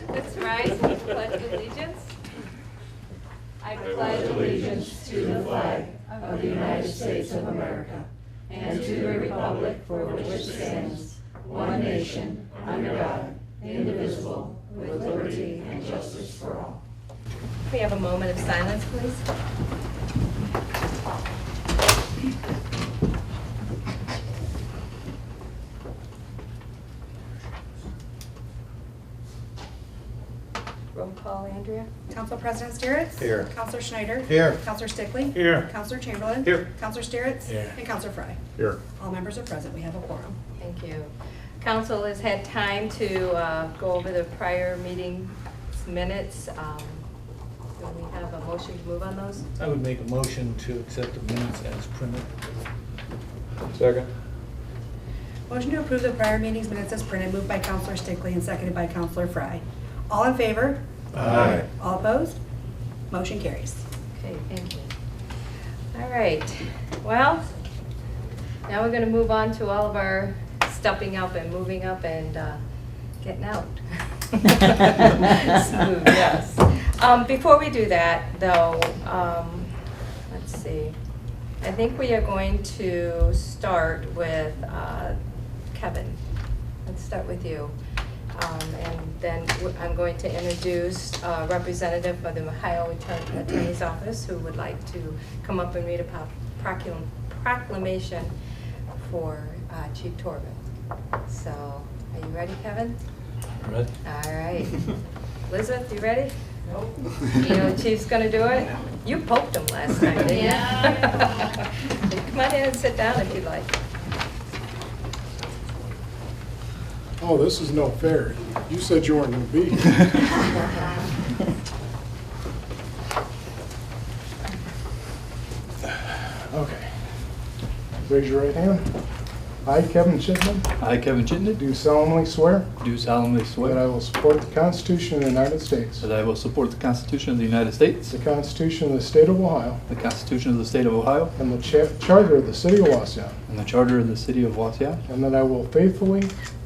Let's rise and pledge allegiance. I pledge allegiance to the flag of the United States of America and to the republic for which it stands, one nation, under God, indivisible, with liberty and justice for all. Can we have a moment of silence, please? Roll call, Andrea. Council President Steeritz? Here. Councilor Schneider? Here. Councilor Stickley? Here. Councilor Chamberlain? Here. Councilor Steeritz? Here. And Councilor Fry. Here. All members are present. We have a quorum. Thank you. Council has had time to go over the prior meeting minutes. Do we have a motion to move on those? I would make a motion to accept the minutes as printed. Second. Motion to approve the prior meeting's minutes as printed, moved by Councilor Stickley and seconded by Councilor Fry. All in favor? Aye. All opposed? Motion carries. Okay, thank you. All right, well, now we're gonna move on to all of our stepping up and moving up and getting out. Smooth, yes. Before we do that, though, let's see. I think we are going to start with Kevin. Let's start with you. And then I'm going to introduce a representative of the Ohio Attorney's Office who would like to come up and read a proclamation for Chief Torben. So, are you ready, Kevin? Ready? All right. Elizabeth, you ready? Nope. You know the Chief's gonna do it? You poked him last time, didn't you? Yeah. Come on in and sit down if you'd like. Oh, this is no fair. You said you weren't going to be here. Okay. Raise your right hand. I, Kevin Chitman, I, Kevin Chittenden, do solemnly swear do solemnly that I swear will support the Constitution of the United States, that I will support the Constitution of the United States, the Constitution of the State of Ohio, the Constitution of the State of Ohio, and the Charter of the City of Wauseon, and the Charter of the City of Wauseon, and that I will faithfully,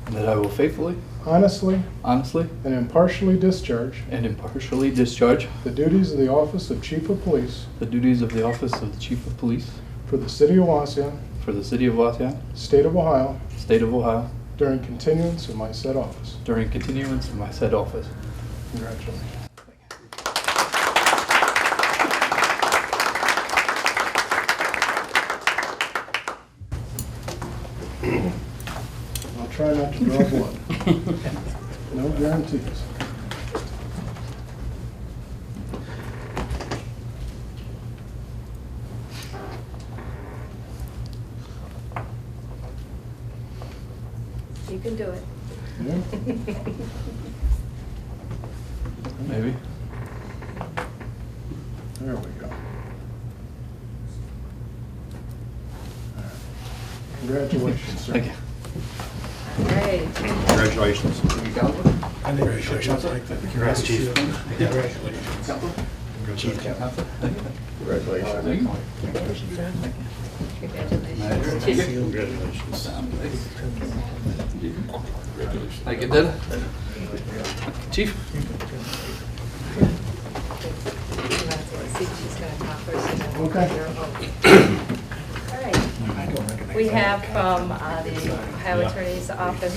and that I will faithfully, honestly, honestly, and impartially discharge and impartially discharge the duties of the Office of Chief of Police the duties of the Office of the Chief of Police for the City of Wauseon, for the City of Wauseon, State of Ohio, State of Ohio, during continuance of my said office. during continuance of my said office. Congratulations. I'll try not to draw blood. No guarantees. You can do it. Yeah? Maybe. There we go. All right. Congratulations, sir. Thank you. All right. Congratulations. Congratulations. Congrats, Chief. Congratulations. Congratulations. Congratulations. Thank you, Dad. Chief. See if she's gonna talk first and then we'll Okay. do your vote. All right. We have from the Ohio Attorney's Office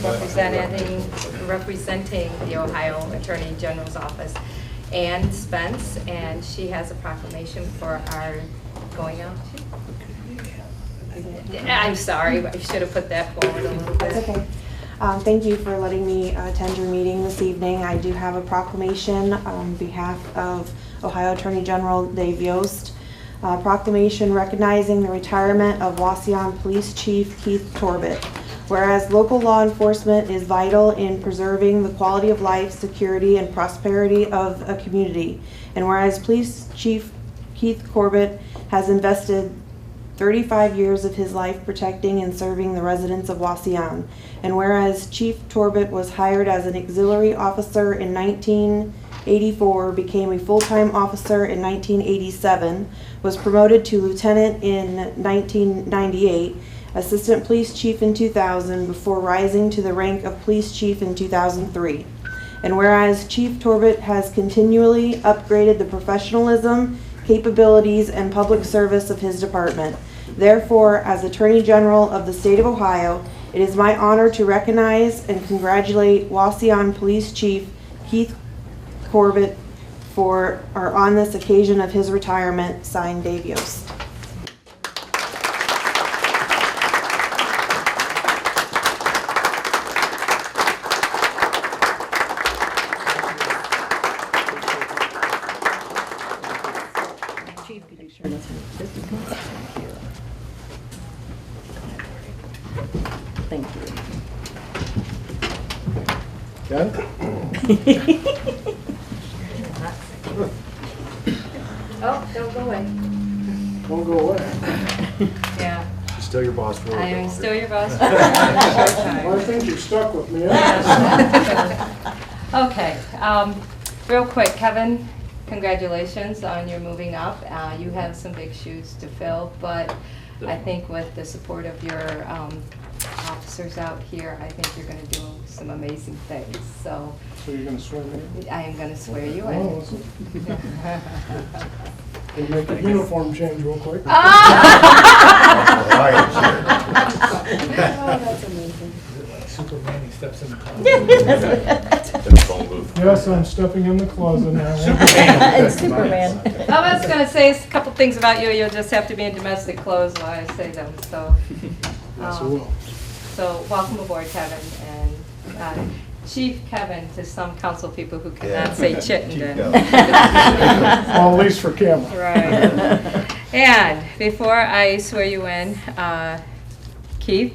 representing the Ohio Attorney General's Office, Ann Spence, and she has a proclamation for our going out. I'm sorry, I should have put that forward a little bit. That's okay. Thank you for letting me attend your meeting this evening. I do have a proclamation on behalf of Ohio Attorney General Dave Yost. Proclamation recognizing the retirement of Wauseon Police Chief Keith Torbett. Whereas local law enforcement is vital in preserving the quality of life, security, and prosperity of a community. And whereas Police Chief Keith Corbett has invested 35 years of his life protecting and serving the residents of Wauseon. And whereas Chief Torbett was hired as an auxiliary officer in 1984, became a full-time officer in 1987, was promoted to lieutenant in 1998, assistant police chief in 2000, before rising to the rank of police chief in 2003. And whereas Chief Torbett has continually upgraded the professionalism, capabilities, and public service of his department. Therefore, as Attorney General of the State of Ohio, it is my honor to recognize and congratulate Wauseon Police Chief Keith Corbett on this occasion of his retirement. Signed, Dave Yost. Chief, could you share this one? Thank you. Got it? Oh, don't go away. Won't go away. Yeah, She's still your boss for a little I bit am longer. still your boss. Well, I think you're stuck with me. Okay, real quick, Kevin, congratulations on your moving up. You have some big shoes to fill, but I think with the support of your officers out here, I think you're gonna do some amazing things, so So you're gonna swear me in? I am gonna swear you Oh, in. listen. We'll make a uniform change real quick. Oh, that's amazing. Superman, he steps in the closet. Yes, I'm stepping in the closet now. And Superman. I was gonna say a couple things about you, you'll just have to be in domestic clothes while I say them, so. Yes, I will. So welcome aboard, Kevin, and Chief Kevin to some council people who cannot say Chittenden. Well, at least for camera. Right. And before I swear you in, Keith,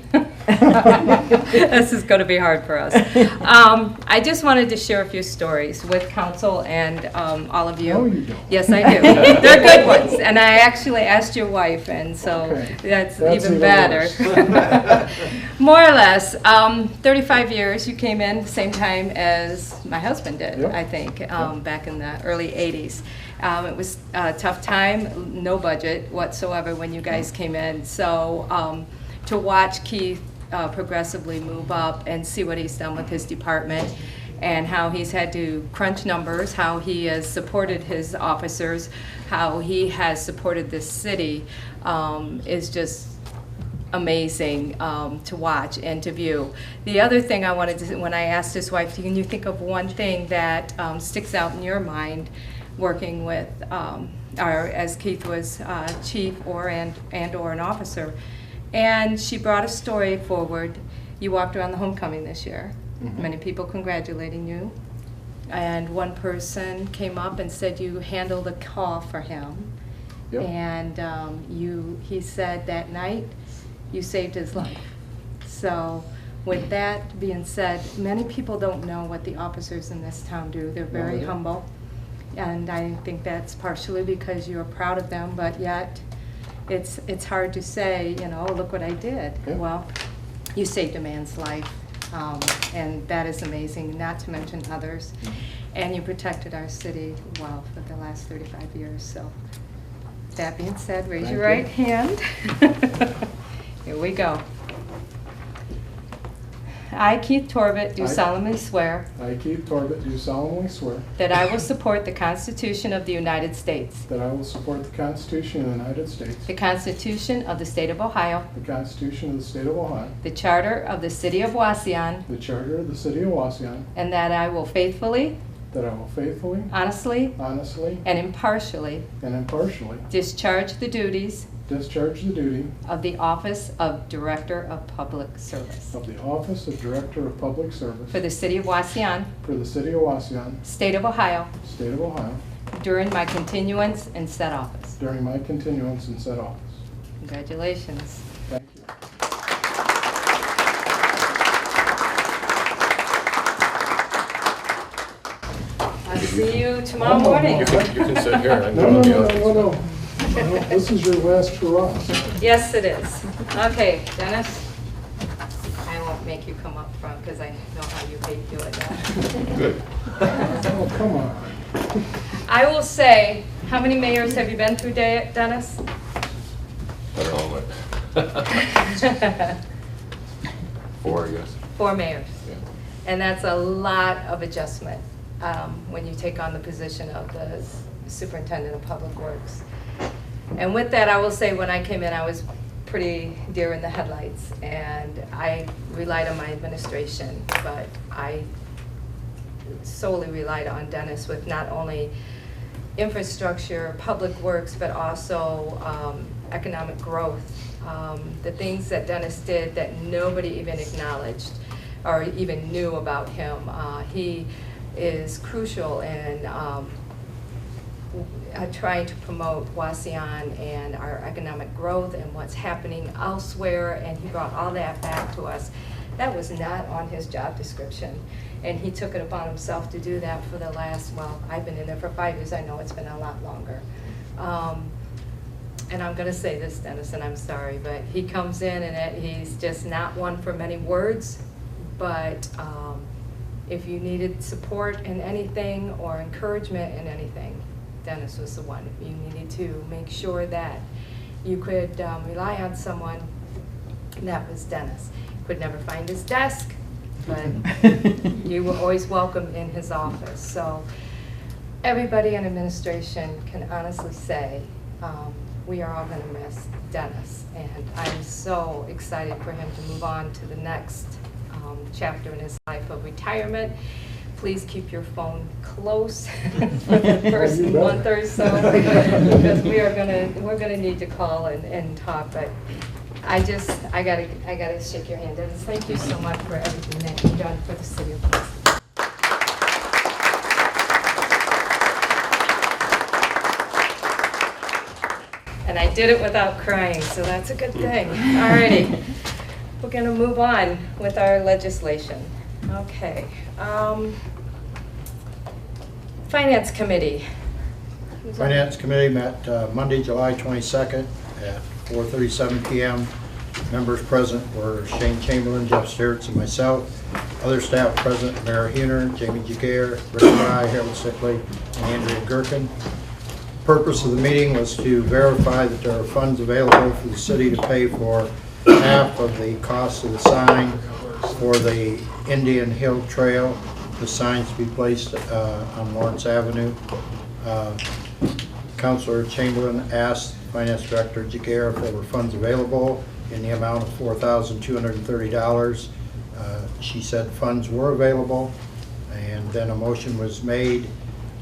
this is going to be hard for us. I just wanted to share a few stories with council and all of you. No, you don't. Yes, I do. They're good ones. And I actually asked your wife, and so Okay. that's That's even even better. More or less, 35 years, you came in the same time as my husband did, Yep. I think, back in the early 80s. It was a tough time, no budget whatsoever when you guys came in. So to watch Keith progressively move up and see what he's done with his department and how he's had to crunch numbers, how he has supported his officers, how he has supported this city is just amazing to watch and to view. The other thing I wanted to, when I asked his wife, can you think of one thing that sticks out in your mind working with, or as Keith was chief or and or an officer? And she brought a story forward. You walked around the homecoming this year. Mhm. Many people congratulating you. And one person came up and said you handled a call for him. Yep. And he said that night you saved his life. So with that being said, many people don't know what the officers in this town do. They're very they don't. humble. And I think that's partially because you're proud of them, but yet it's hard to say, you know, look what I did. Yeah. Well, you saved a man's life, and that is amazing, not to mention others. And you protected our city well for the last 35 years. So that being said, raise your right Thank hand. Here we go. I, Keith Torbett, do I- solemnly swear I, Keith Torbett, do solemnly swear that I will support the Constitution of the United States, that I will support the Constitution of the United States, the Constitution of the State of Ohio, the Constitution of the State of Ohio, the Charter of the City of Wauseon, the Charter of the City of Wauseon, and that I will faithfully, that I will faithfully, honestly, honestly, and impartially and impartially discharge the duties discharge the duty of the Office of Director of Public Service of the Office of Director of Public Service for the City of Wauseon, for the City of Wauseon, State of Ohio, State of Ohio, during my continuance in said office. during my continuance in said office. Congratulations. Thank you. I'll see you tomorrow morning. You can sit here and No, go no, in the no, audience. no, no, no. No, this is your last hurrah. Yes, it is. Okay, Dennis, I won't make you come up front because I know how you hate doing that. Good. Oh, come on. I will say, how many mayors have you been through, Dennis? I don't know, but 4, I guess. 4 mayors. Yeah. And that's a lot of adjustment when you take on the position of the superintendent of public works. And with that, I will say, when I came in, I was pretty deer in the headlights, and I relied on my administration, but I solely relied on Dennis with not only infrastructure, public works, but also economic growth. The things that Dennis did that nobody even acknowledged or even knew about him. He is crucial in trying to promote Wauseon and our economic growth and what's happening elsewhere, and he brought all that back to us. That was not on his job description, and he took it upon himself to do that for the last, well, I've been in there for 5 years, I know it's been a lot longer. And I'm gonna say this, Dennis, and I'm sorry, but he comes in and he's just not one for many words, but if you needed support in anything or encouragement in anything, Dennis was the one. You needed to make sure that you could rely on someone, that was Dennis. Could never find his desk, but you were always welcome in his office. So everybody in administration can honestly say we are all going to miss Dennis, and I'm so excited for him to move on to the next chapter in his life of retirement. Please keep your phone close for the first month or so, because we're gonna need to call and talk. But I gotta shake your hand, Dennis. Thank you so much for everything that you've done for the city of Wauseon. And I did it without crying, so that's a good thing. Alrighty, we're gonna move on with our legislation. Okay. Finance Committee. Finance Committee met Monday, July 22nd at 4:37 p.m. Members present were Shane Chamberlain, Jeff Steritz, and myself. Other staff present, Mara Huner, Jamie Jaguar, Rick Fry, Harold Sickley, and Andrea Gherkin. Purpose of the meeting was to verify that there are funds available for the city to pay for half of the cost of the sign for the Indian Hill Trail, the signs to be placed on Lawrence Avenue. Councilor Chamberlain asked Finance Director Jaguar if there were funds available in the amount of $4,230. She said funds were available, and then a motion was made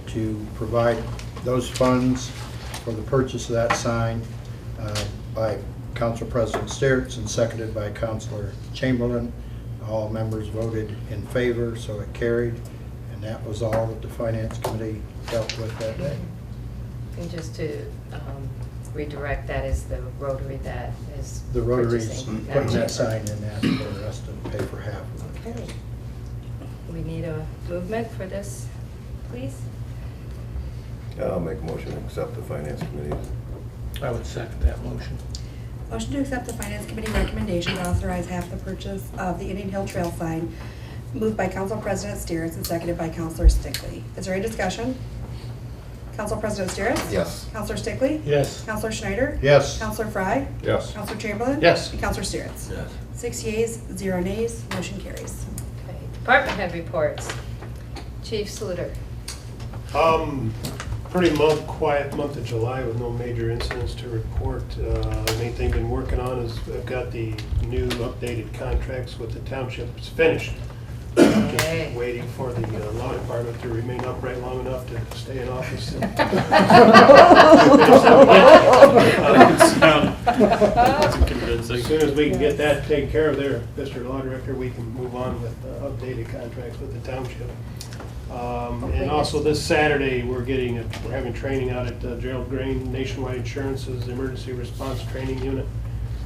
to provide those funds for the purchase of that sign by Council President Steritz and seconded by Councilor Chamberlain. All members voted in favor, so it carried, and that was all that the Finance Committee dealt with that day. And just to redirect, that is the Rotary that is The Rotary's purchasing putting that chamber. sign in that for us to pay for half of it. Okay. We need a movement for this, please. I'll make a motion to accept the Finance Committee. I would second that motion. Motion to accept the Finance Committee recommendation to authorize half the purchase of the Indian Hill Trail sign, moved by Council President Steritz and seconded by Councilor Stickley. Is there any discussion? Council President Steritz? Yes. Councilor Stickley? Yes. Councilor Schneider? Yes. Councilor Fry? Yes. Councilor Chamberlain? Yes. And Councilor Steritz? Yes. 6 yeas, 0 nays, motion carries. Okay. Department head reports. Chief Sluter. Pretty quiet month of July with no major incidents to report. The main thing I've been working on is I've got the new updated contracts with the township. It's finished. Yay. Just waiting for the law department to remain upright long enough to stay in office. As soon as we can get that taken care of there, Mr. Law Director, we can move on with updated contracts with the township. And also this Saturday, we're having training out at Gerald Grain. Nationwide Insurance's Emergency Response Training Unit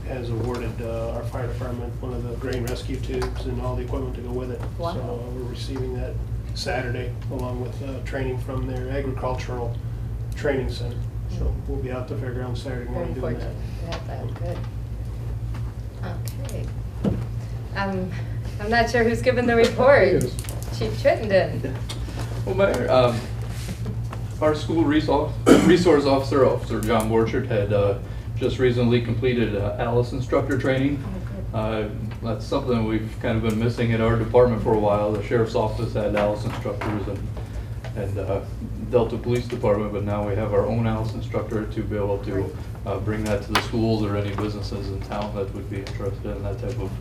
has awarded our fire department one of the grain rescue tubes and all the equipment to go with it. Wow. So we're receiving that Saturday along with training from their agricultural training center. So we'll be out to fairground Saturday Very morning doing fortunate that. to have that. Good. Okay. I'm not sure who's given the report. Chief Chittenden. Well, Mayor, our school resource officer, Officer John Borchert, had just recently completed ALICE instructor training. That's something we've kind of been missing in our department for a while. The sheriff's office had Alice instructors and Delta Police Department, but now we have our own Alice instructor to be able to bring that to the schools or any businesses in town that would be interested in that type of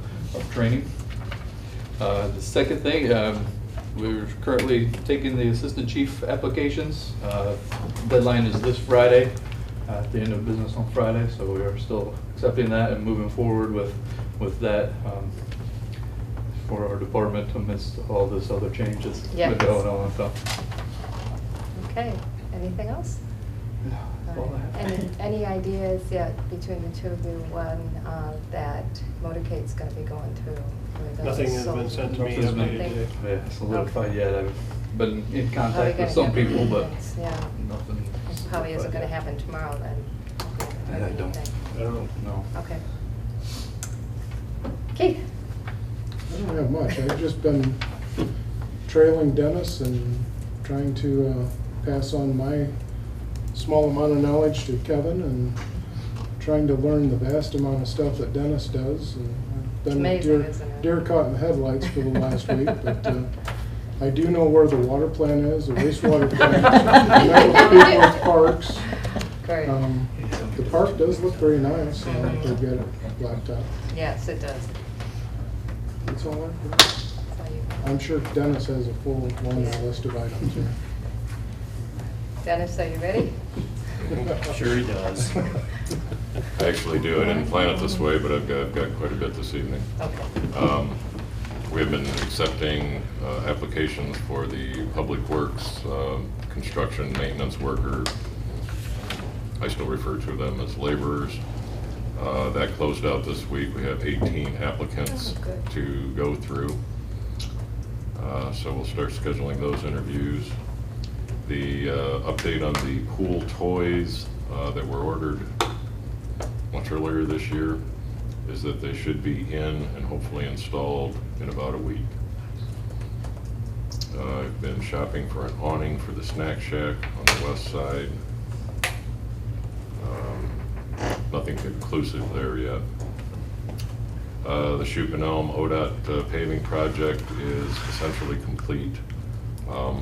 training. The second thing, we're currently taking the assistant chief applications. Deadline is this Friday, at the end of business on Friday, so we are still accepting that and moving forward with that for our department amidst all this other changes Yes. going on. So. Okay, anything else? That's all I have. Any ideas yet between the two of you when that motorcade's gonna be going to? where the Nothing has sol- been sent to me. Nothing's been updated today. solidified yet. I've been in Probably contact gonna with some happen people, but next, yeah. nothing. It probably isn't gonna solidified yet. happen tomorrow then. I don't. I don't know. No. Okay. Keith? I don't have much. I've just been trailing Dennis and trying to pass on my small amount of knowledge to Kevin and trying to learn the vast amount of stuff that Dennis does. And I've been Amazing, isn't it? deer caught in the headlights for the last week, but I do know where the water plant is, the wastewater plant. I met with people at parks. Great. The park does look very nice. I think they've got it blacked out. Yes, it does. That's all I've got. That's all you got. I'm sure Dennis has a full laundry Yeah. list of items here. Dennis, are you ready? Sure he does. I actually do. I didn't plan it this way, but I've got quite a bit this evening. Okay. We have been accepting applications for the Public Works construction maintenance worker. I still refer to them as laborers. That closed out this week. We have 18 applicants Oh, good. to go through. So we'll start scheduling those interviews. The update on the pool toys that were ordered much earlier this year is that they should be in and hopefully installed in about a week. I've been shopping for an awning for the snack shack on the west side. Nothing conclusive there yet. The Shoup and Elm ODOT paving project is essentially complete. A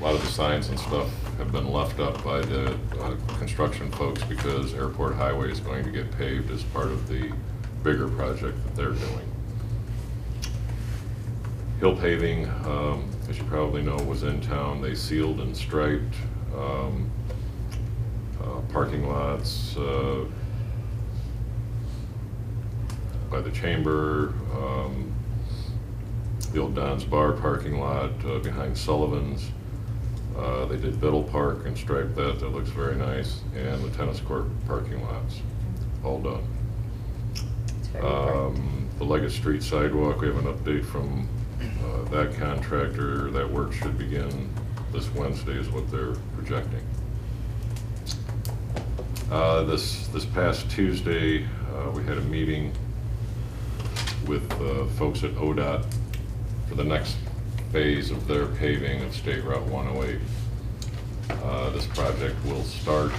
lot of the signs and stuff have been left up by the construction folks because Airport Highway is going to get paved as part of the bigger project that they're doing. Hill paving, as you probably know, was in town. They sealed and striped parking lots by the chamber, the old Don's Bar parking lot behind Sullivan's. They did Biddle Park and striped that. That looks very nice. And the tennis court parking lots, all done. It's very important. The Leggett Street sidewalk, we have an update from that contractor. That work should begin this Wednesday is what they're projecting. This past Tuesday, we had a meeting with folks at ODOT for the next phase of their paving of State Route 108. This project will start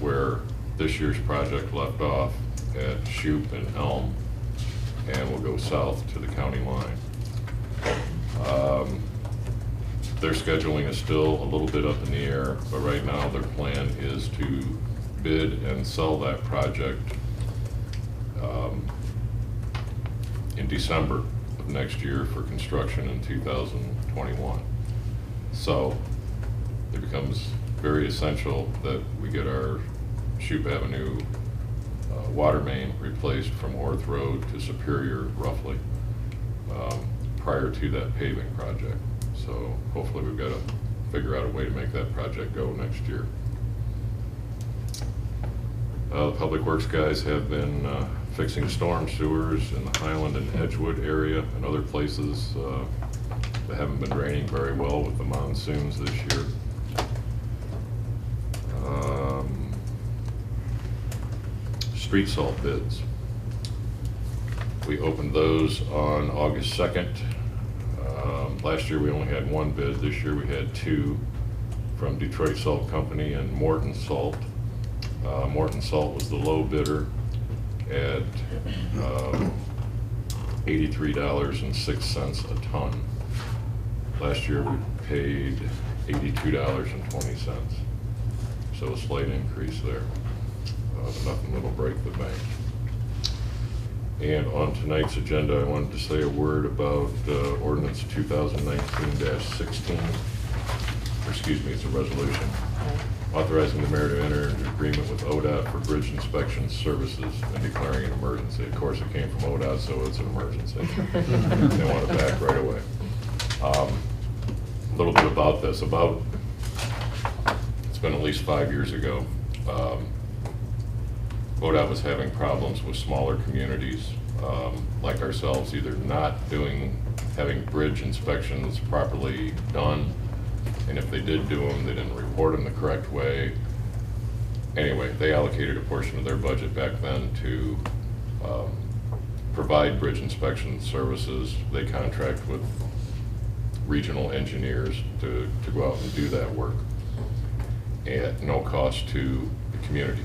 where this year's project left off at Shoup and Elm, and will go south to the county line. Their scheduling is still a little bit up in the air, but right now their plan is to bid and sell that project in December of next year for construction in 2021. So it becomes very essential that we get our Shoup Avenue water main replaced from Orth Road to Superior roughly prior to that paving project. So hopefully we've got to figure out a way to make that project go next year. The Public Works guys have been fixing storm sewers in the Highland and Edgewood area and other places that haven't been draining very well with the monsoons this year. Street salt bids. We opened those on August 2nd. Last year we only had one bid. This year we had two from Detroit Salt Company and Morton Salt. Morton Salt was the low bidder. at $83.06 a ton. Last year, we paid $82.20. So a slight increase there. But nothing that'll break the bank. And on tonight's agenda, I wanted to say a word about ordinance 2019-16. Excuse me, it's a resolution. Authorizing the mayor to enter into agreement with ODOT for bridge inspection services and declaring an emergency. Of course, it came from ODOT, so it's an emergency. They want it back right away. A little bit about this. It's been at least 5 years ago. ODOT was having problems with smaller communities like ourselves, either not having bridge inspections properly done, and if they did do them, they didn't report them the correct way. Anyway, they allocated a portion of their budget back then to provide bridge inspection services. They contract with regional engineers to go out and do that work at no cost to the communities.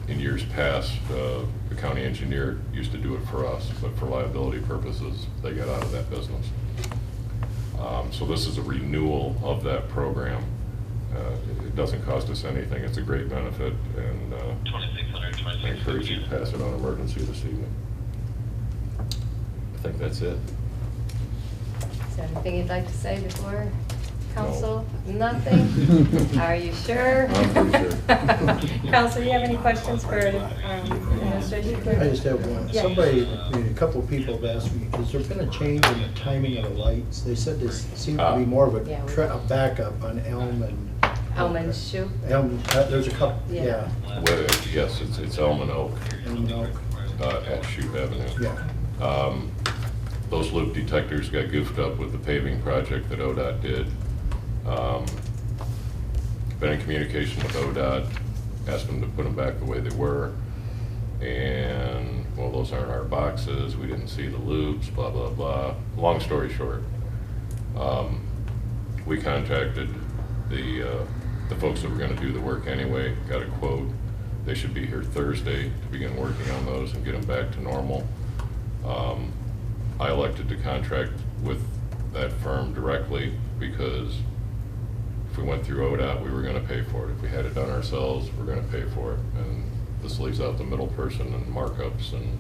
In years past, the county engineer used to do it for us, but for liability purposes, they got out of that business. So this is a renewal of that program. It doesn't cost us anything. It's a great benefit, and I encourage you to pass it on emergency this evening. I think that's it. Is there anything you'd like to say before council? No. Nothing? Are you sure? I'm pretty sure. Council, you have any questions for administration? I just have one. Yeah. A couple of people have asked me, has there been a change in the timing of the lights? They said there seemed to be more of a backup on Elm and... Elm and Shoe? Elm, there's a couple, Yeah. Well, yes, it's Elm and Oak Elm and Oak. at Shoup Avenue. Yeah. Those loop detectors got goofed up with the paving project that ODOT did. Been in communication with ODOT, asked them to put them back the way they were. And, well, those aren't our boxes, we didn't see the loops, blah, blah, blah. Long story short, we contacted the folks that were gonna do the work anyway, got a quote. They should be here Thursday to begin working on those and get them back to normal. I elected to contract with that firm directly because if we went through ODOT, we were gonna pay for it. If we had it done ourselves, we're gonna pay for it. And this leaves out the middle person and markups and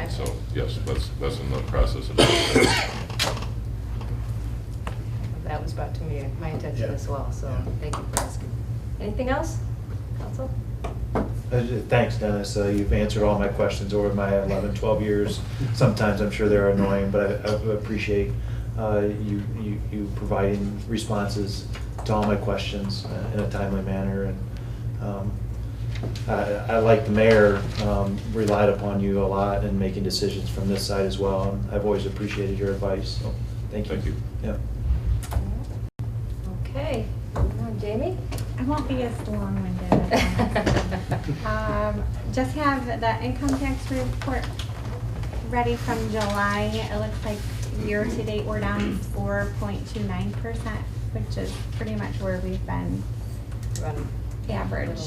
so, yes, that's in the process of doing that. That was brought to my attention Yeah. as well, so Yeah. thank you for asking. Anything else, council? Thanks, Dennis. You've answered all my questions over my 11, 12 years. Sometimes I'm sure they're annoying, but I appreciate you providing responses to all my questions in a timely manner. And I like the mayor, relied upon you a lot in making decisions from this side as well. And I've always appreciated your advice, so thank you. Thank you. Yeah. Okay, Jamie? I won't be as long-winded as just have the income tax report ready from July. It looks like year-to-date we're down 4.29%, which is pretty much where we've been average.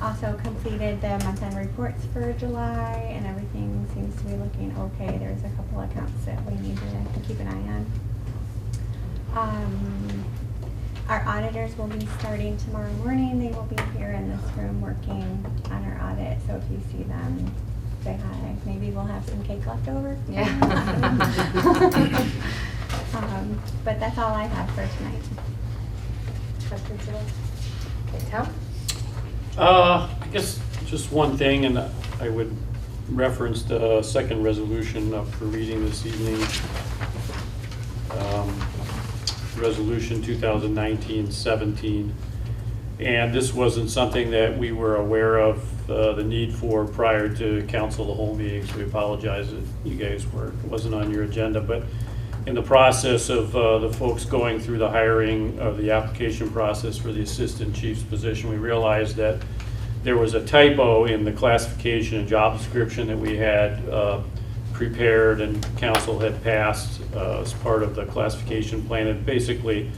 Also completed the month-end reports for July, and everything seems to be looking okay. There's a couple accounts that we need to keep an eye on. Our auditors will be starting tomorrow morning. They will be here in this room working on our audit, so if you see them, say hi. Maybe we'll have some cake left over. Yeah. But that's all I have for tonight. Questions at all? Okay, Tom? I guess just one thing, and I would reference the second resolution up for reading this evening. Resolution 2019-17. And this wasn't something that we were aware of the need for prior to council the whole meetings. We apologize that you guys wasn't on your agenda, but in the process of the folks going through the hiring of the application process for the assistant chief's position, we realized that there was a typo in the classification and job description that we had prepared and council had passed as part of the classification plan. And basically,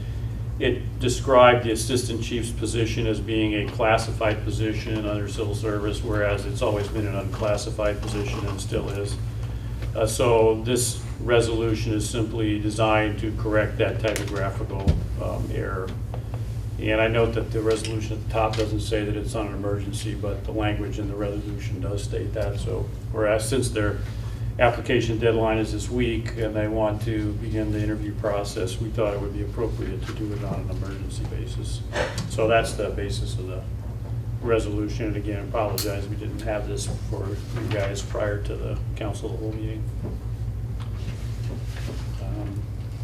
It described the assistant chief's position as being a classified position under civil service, whereas it's always been an unclassified position and still is. So this resolution is simply designed to correct that typographical error. And I note that the resolution at the top doesn't say that it's on an emergency, but the language in the resolution does state that. So whereas since their application deadline is this week and they want to begin the interview process, we thought it would be appropriate to do it on an emergency basis. So that's the basis of the resolution. And again, I apologize, we didn't have this for you guys prior to the council of the whole meeting.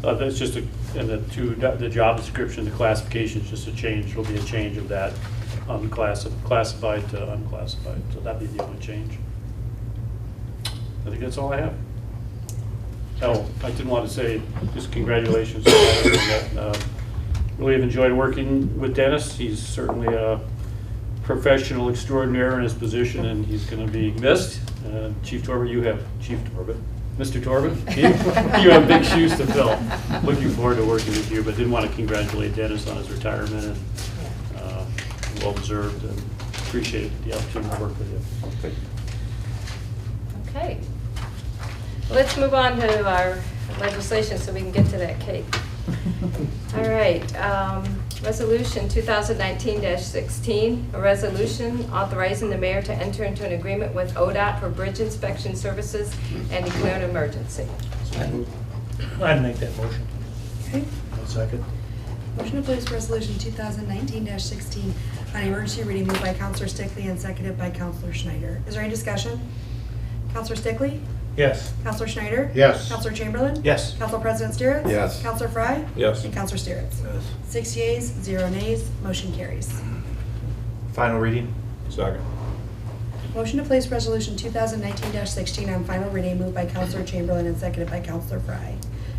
That's just and the job description, the classification is just a change. Will be a change of that classified to unclassified. So that'd be the only change. I think that's all I have. Oh, I didn't want to say just congratulations. Really have enjoyed working with Dennis. He's certainly a professional extraordinaire in his position, and he's going to be missed. Chief Torben, Mr. Torben, you have big shoes to fill. Looking forward to working with you, but didn't want to congratulate Dennis on his retirement, and well deserved, and appreciate the opportunity to work with you. Okay. Let's move on to our legislation so we can get to that cake. All right. Resolution 2019-16, a resolution authorizing the mayor to enter into an agreement with ODOT for bridge inspection services and declare an emergency. I'd make that motion. Okay. One second. Motion to place resolution 2019-16 on emergency reading moved by Counselor Stickley and seconded by Counselor Schneider. Is there any discussion? Counselor Stickley? Yes. Counselor Schneider? Yes. Counselor Chamberlain? Yes. Council President Steeritz? Yes. Counselor Fry? Yes. And Counselor Steeritz? Yes. 6 yeas, 0 nays, motion carries. Final reading? Second. Motion to place resolution 2019-16 on final reading moved by Counselor Chamberlain and seconded by Counselor Fry.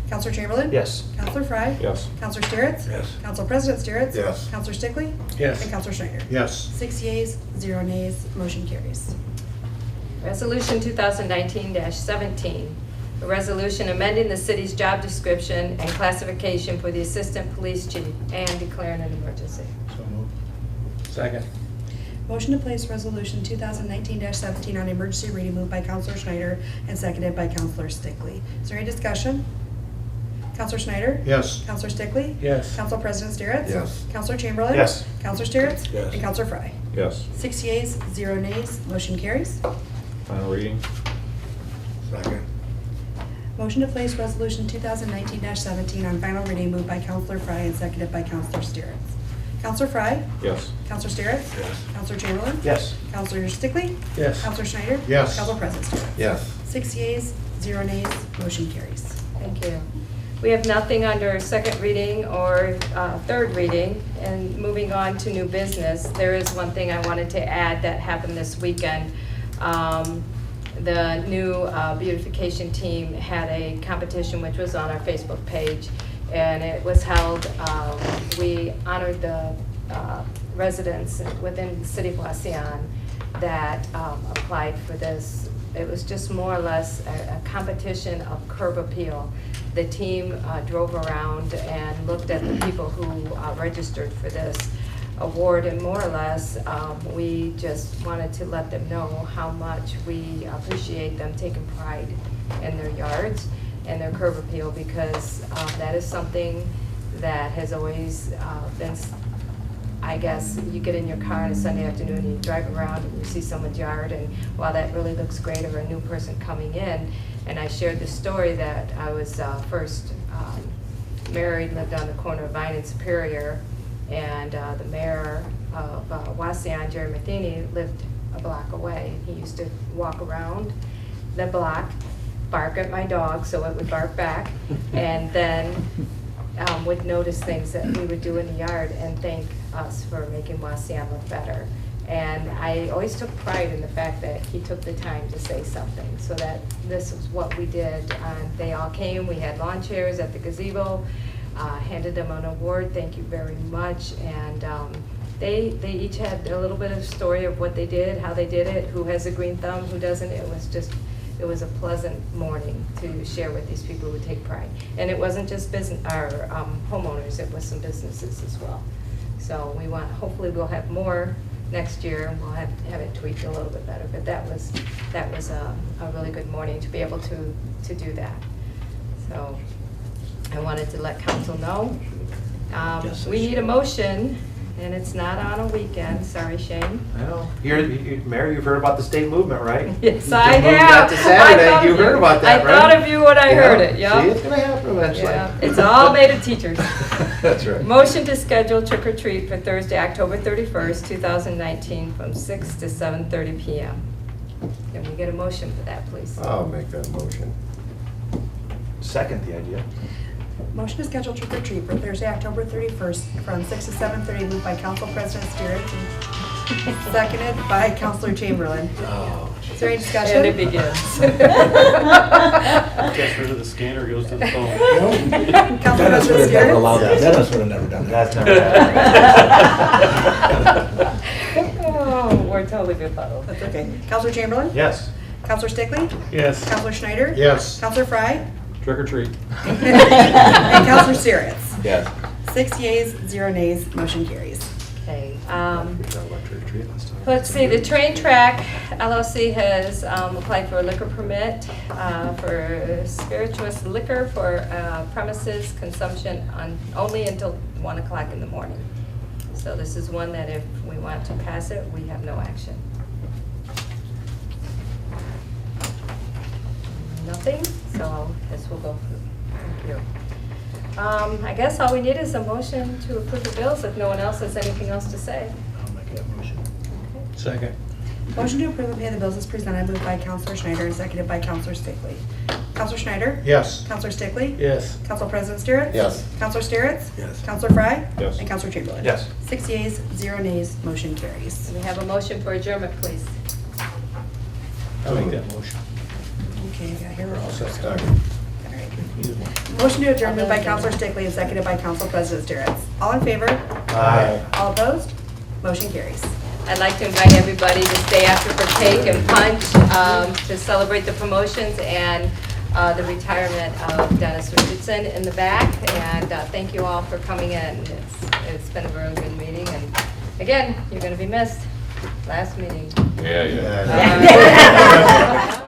Counselor Chamberlain? Yes. Counselor Fry? Yes. Counselor Steeritz? Yes. Council President Steeritz? Yes. Counselor Stickley? Yes. And Counselor Schneider? Yes. 6 yeas, 0 nays, motion carries. Resolution 2019-17, a resolution amending the city's job description and classification for the assistant police chief and declaring an emergency. So moved. Second. Motion to place resolution 2019-17 on emergency reading moved by Counselor Schneider and seconded by Counselor Stickley. Is there any discussion? Counselor Schneider? Yes. Counselor Stickley? Yes. Council President Steeritz? Yes. Counselor Chamberlain? Yes. Counselor Steeritz? Yes. And Counselor Fry. Yes. 6 yeas, 0 nays, motion carries. Final reading. Second. Motion to place resolution 2019-17 on final reading moved by Counselor Fry and seconded by Counselor Steeritz. Counselor Fry? Yes. Counselor Steeritz? Yes. Counselor Chamberlain? Yes. Counselor Stickley? Yes. Counselor Schneider? Yes. Council President Steeritz? Yes. 6 yeas, 0 nays, motion carries. Thank you. We have nothing under second reading or third reading. And moving on to new business, there is one thing I wanted to add that happened this weekend. The new beautification team had a competition which was on our Facebook page, and it was held, we honored the residents within the city of Wauseon that applied for this. It was just more or less a competition of curb appeal. The team drove around and looked at the people who registered for this award, and more or less we just wanted to let them know how much we appreciate them taking pride in their yards and their curb appeal, because that is something that has always been, I guess, you get in your car on a Sunday afternoon and you drive around and you see someone's yard, and wow, that really looks great, or a new person coming in. And I shared the story that I was first married, lived on the corner of Vine and Superior, and the mayor of Wauseon, Jerry Matheny, lived a block away. He used to walk around the block, bark at my dog so it would bark back, and then would notice things that we would do in the yard and thank us for making Wauseon look better. And I always took pride in the fact that he took the time to say something, so that this was what we did. They all came, we had lawn chairs at the gazebo, handed them an award, thank you very much, and they each had a little bit of story of what they did, how they did it, who has a green thumb, who doesn't. It it was a pleasant morning to share with these people who take pride. And it wasn't just business, our homeowners, it was some businesses as well. So we want, hopefully we'll have more next year, and we'll have it tweaked a little bit better. But that was a really good morning to be able to do that. So I wanted to let council know. We need a motion, and it's not on a weekend. Sorry, Shane. I know. Mayor, you've heard about the state movement, right? Yes, You I moved that have. to Saturday. You heard about that, I right? thought of you when I heard it, yeah. See, it's gonna happen eventually. Yeah, it's all made of teachers. That's right. Motion to schedule trick or treat for Thursday, October 31st, 2019, from 6 to 7:30 p.m. Can we get a motion for that, please? I'll make that motion. Second the idea. Motion to schedule trick or treat for Thursday, October 31st from 6 to 7:30, moved by Council President Steeritz and seconded by Councilor Chamberlain. Oh. Is there any And discussion? it begins. Gets rid of the scanner, goes to the phone. Council Dennis would President have never Steeritz? allowed that. Dennis would have never done that. That's never happened. Oh, we're totally befuddled. That's okay. Councilor Chamberlain? Yes. Councilor Stickley? Yes. Councilor Schneider? Yes. Councilor Fry? Trick or treat. And Councilor Steeritz? Yes. 6 yeas, 0 nays, motion carries. Okay. Let's Let's see, the Train Track LLC has applied for a liquor permit for spirituous liquor for premises consumption on only until 1 o'clock in the morning. So this is one that if we want to pass it, we have no action. Nothing, so I guess we'll go through. Thank you. I guess all we need is a motion to approve the bills if no one else has anything else to say. I'll make that motion. Second. Motion to approve and pay the bills is presented, moved by Councilor Schneider and seconded by Councilor Stickley. Councilor Schneider? Yes. Councilor Stickley? Yes. Council President Steeritz? Yes. Councilor Steeritz? Yes. Councilor Fry? Yes. And Councilor Chamberlain? Yes. 6 yeas, 0 nays, motion carries. We have a motion for adjournment, please. I'll make that motion. Okay, I got here. All Second. right. Motion to adjourn moved by Councilor Stickley and seconded by Council President Steeritz. All in favor? Aye. All opposed? Motion carries. I'd like to invite everybody to stay after for cake and punch to celebrate the promotions and the retirement of Dennis Richardson in the back. And thank you all for coming in. It's been a very good meeting. And again, you're going to be missed. Last meeting. Yeah, yeah. Yeah.